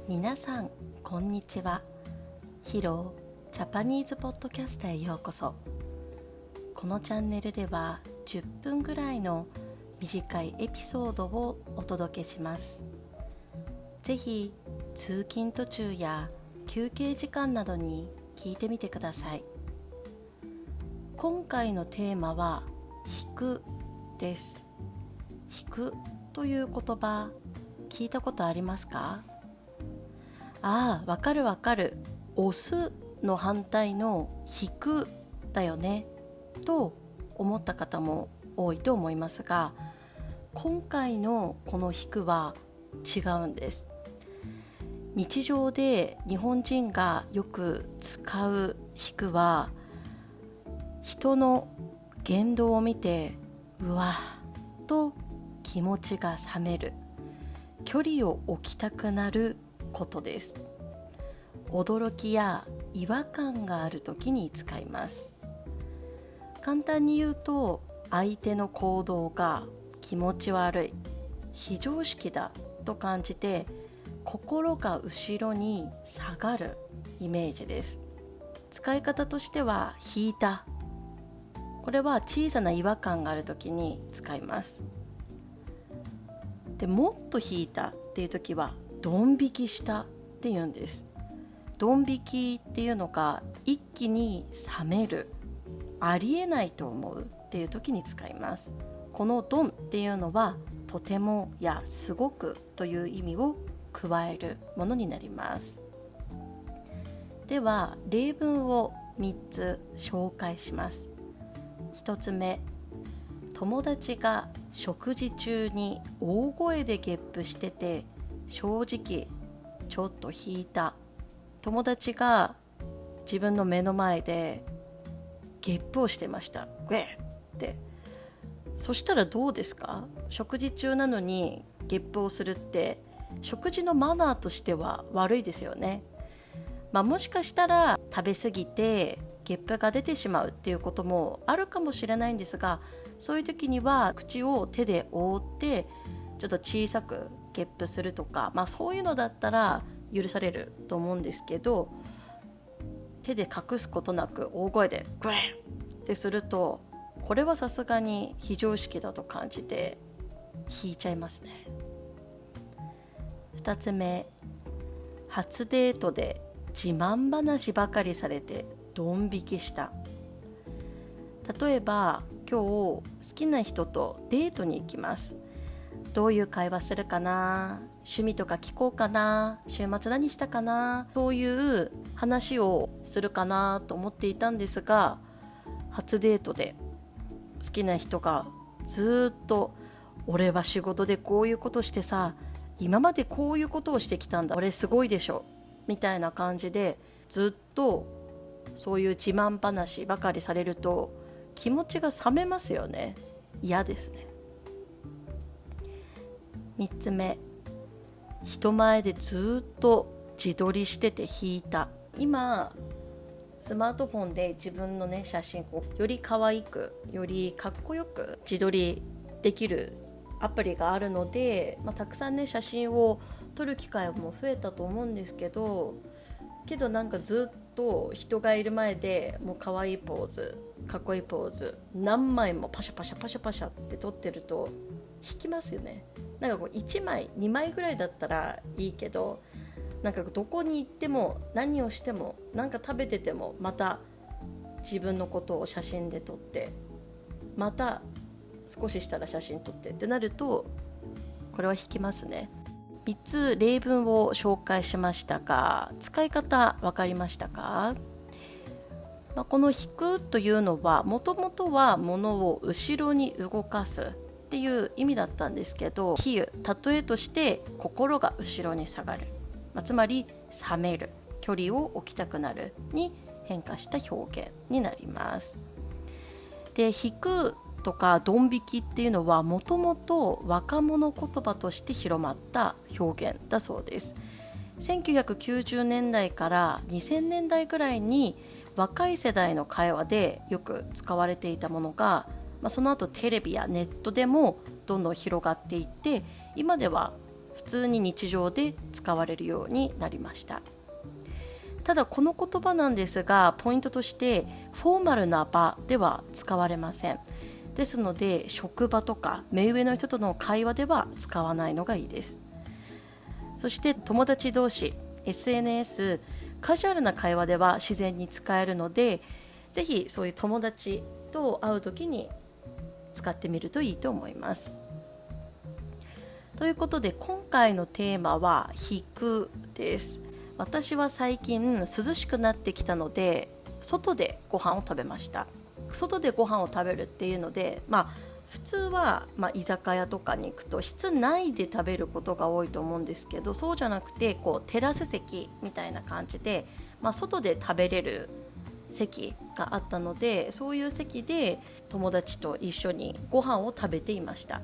皆さんこんにちは。ヒロージャパニーズポッドキャストへようこそ。このチャンネルでは10分ぐらいの短いエピソードをお届けします。ぜひ通勤途中や休憩時間などに聞いてみてください。今回のテーマは引くです。引くという言葉聞いたことありますか？わかるわかる、押すの反対の引くだよねと思った方も多いと思いますが、今回のこの引くは違うんです。日常で日本人がよく使う引くは、人の言動を見てうわっと気持ちが冷める、距離を置きたくなることです。驚きや違和感があるときに使います。簡単に言うと、相手の行動が気持ち悪い、非常識だと感じて心が後ろに下がるイメージです。使い方としては引いた、これは小さな違和感があるときに使います。でもっと引いたっていうときはドン引きしたって言うんです。ドン引きっていうのが一気に冷める、ありえないと思うっていう時に使います。このドンっていうのはとてもやすごくという意味を加えるものになります。では例文を3つ紹介します。1つ目、友達が食事中に大声でゲップしてて正直ちょっと引いた。友達が自分の目の前でゲップをしてました。グエッって。そしたらどうですか？食事中なのにゲップをするって食事のマナーとしては悪いですよね。もしかしたら食べ過ぎてゲップが出てしまうっていうこともあるかもしれないんですが、そういう時には口を手で覆ってちょっと小さくゲップするとか、そういうのだったら許されると思うんですけど、手で隠すことなく大声でグレンってすると、これはさすがに非常識だと感じて引いちゃいますね。2つ目、初デートで自慢話ばかりされてドン引きした。例えば今日好きな人とデートに行きます。どういう会話するかな、趣味とか聞こうかな、週末何したかな、そういう話をするかなと思っていたんですが、初デートで好きな人がずっと俺は仕事でこういうことしてさ、今までこういうことをしてきたんだ、俺すごいでしょみたいな感じでずっとそういう自慢話ばかりされると気持ちが冷めますよね。嫌ですね。3つ目、人前でずっと自撮りしてて引いた。今スマートフォンで自分の写真をより可愛くよりかっこよく自撮りできるアプリがあるので、たくさん写真を撮る機会も増えたと思うんですけど、ずっと人がいる前でもう可愛いポーズ、かっこいいポーズ何枚もパシャパシャパシャパシャって撮ってると引きますよね。1枚2枚ぐらいだったらいいけど、どこに行っても何をしても食べててもまた自分のことを写真で撮って、また少ししたら写真撮ってってなると、これは引きますね。3つ例文を紹介しましたが、使い方分かりましたか？この引くというのはもともとは物を後ろに動かすっていう意味だったんですけど、比喩、例えとして心が後ろに下がる、つまり冷める、距離を置きたくなるに変化した表現になります。で、引くとかドン引きっていうのはもともと若者言葉として広まった表現だそうです。1990年代から2000年代ぐらいに若い世代の会話でよく使われていたものが、その後テレビやネットでもどんどん広がっていって、今では普通に日常で使われるようになりました。ただこの言葉なんですが、ポイントとしてフォーマルな場では使われません。ですので職場とか目上の人との会話では使わないのがいいです。そして友達同士、 SNS、 カジュアルな会話では自然に使えるので、ぜひそういう友達と会うときに使ってみるといいと思います。ということで今回のテーマは引くです。私は最近涼しくなってきたので外でご飯を食べました。外でご飯を食べるっていうので、普通は、居酒屋とかに行くと室内で食べることが多いと思うんですけど、そうじゃなくてテラス席みたいな感じで、外で食べれる席があったので、そういう席で友達と一緒にご飯を食べていました。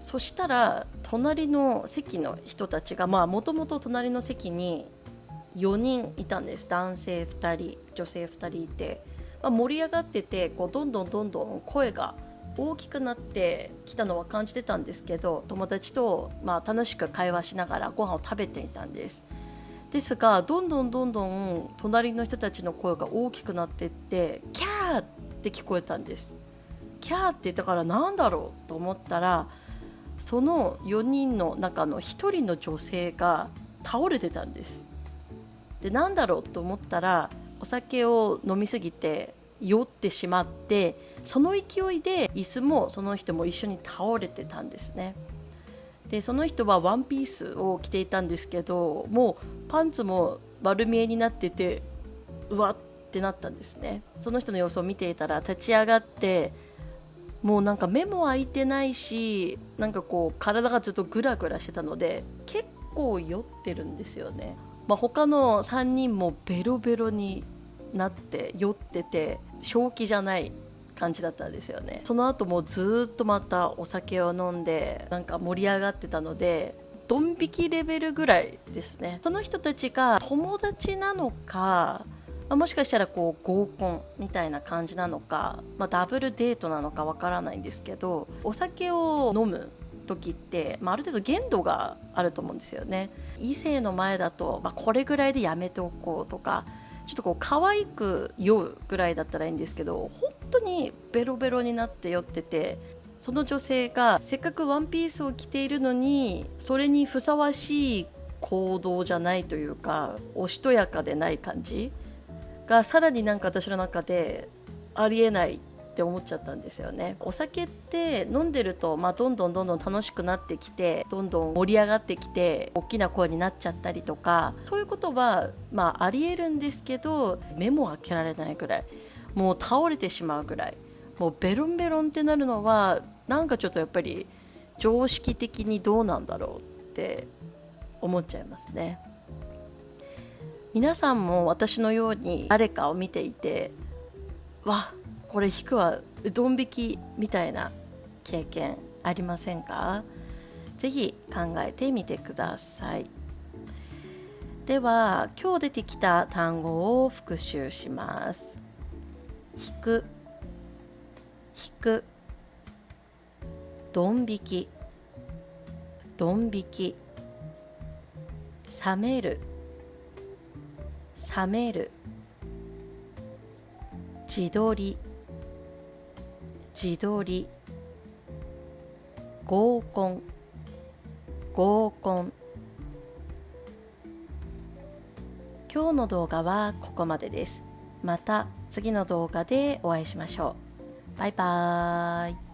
そしたら隣の席の人たちが、もともと隣の席に4人いたんです。男性2人女性2人いて、盛り上がっててどんどん声が大きくなってきたのは感じてたんですけど、友達と楽しく会話しながらご飯を食べていたんです。ですがどんどん隣の人たちの声が大きくなっていって、キャーって聞こえたんです。キャーって言ったからなんだろうと思ったら、その4人の中の1人の女性が倒れてたんです。で、なんだろうと思ったら、お酒を飲みすぎて酔ってしまって、その勢いで椅子もその人も一緒に倒れてたんですね。で、その人はワンピースを着ていたんですけど、もうパンツも丸見えになってて、うわってなったんですね。その人の様子を見ていたら立ち上がって、もうなんか目も開いてないし、体がずっとグラグラしてたので結構酔ってるんですよね。他の3人もベロベロになって酔ってて、正気じゃない感じだったんですよね。その後もずっとまたお酒を飲んで盛り上がってたので、ドン引きレベルぐらいですね。その人たちが友達なのか、もしかしたら合コンみたいな感じなのか、ダブルデートなのかわからないんですけど、お酒を飲む時って、ある程度限度があると思うんですよね。異性の前だと、これぐらいでやめておこうとか、ちょっと可愛く酔うぐらいだったらいいんですけど、本当にベロベロになって酔ってて、その女性がせっかくワンピースを着ているのに、それにふさわしい行動じゃないというか、おしとやかでない感じがさらに私の中でありえないって思っちゃったんですよね。お酒って飲んでると、どんどん楽しくなってきて、どんどん盛り上がってきて大きな声になっちゃったりとか、そういうことはありえるんですけど、目も開けられないぐらい、もう倒れてしまうぐらい、もうベロンベロンってなるのはちょっとやっぱり常識的にどうなんだろうって思っちゃいますね。皆さんも私のように誰かを見ていて、わ、これ引くわ、ドン引きみたいな経験ありませんか？ぜひ考えてみてください。では今日出てきた単語を復習します。引く、引く、ドン引き、ドン引き、冷める、冷める、自撮り、自撮り、合コン、合コン。今日の動画はここまでです。また次の動画でお会いしましょう。バイバーイ。